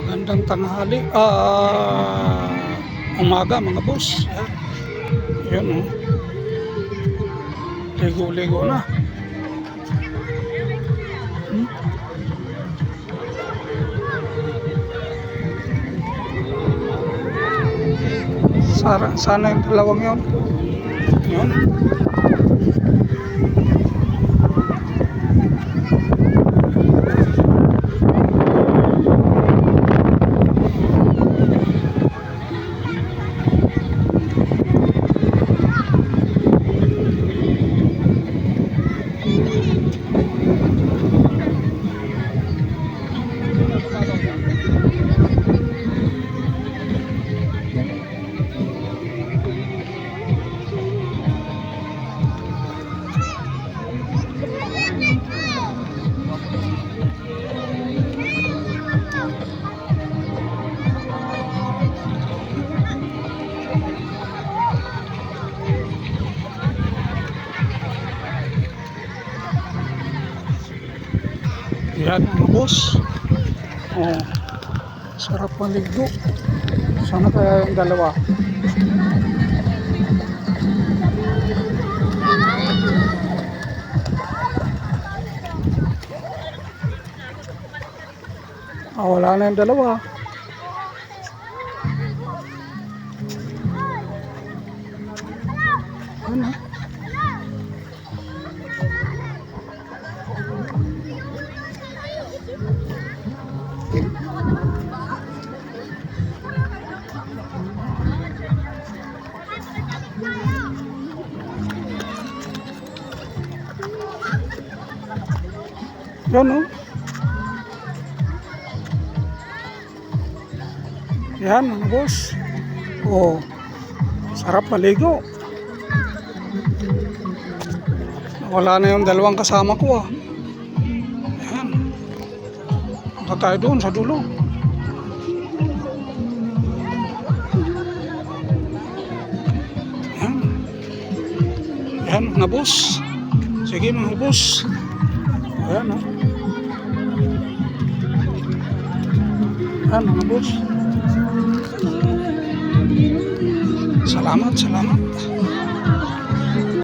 Magandang tanghali, umaga mga boss. Yan, oh. Ligo-ligo na. Sana yung dalawang yun. Yun. Yan mga boss. Oh, sarap maligo. Sana kaya yung dalawa. Wala na yung dalawa. Ano? Yan, oh. Yan mga boss. Oh, sarap maligo. Wala na yung dalawang kasama ko, ah. Yan. Punta tayo doon sa dulo. Yan. Yan mga boss. Sige mga boss. Ayan, oh. Yan mga boss. Salamat.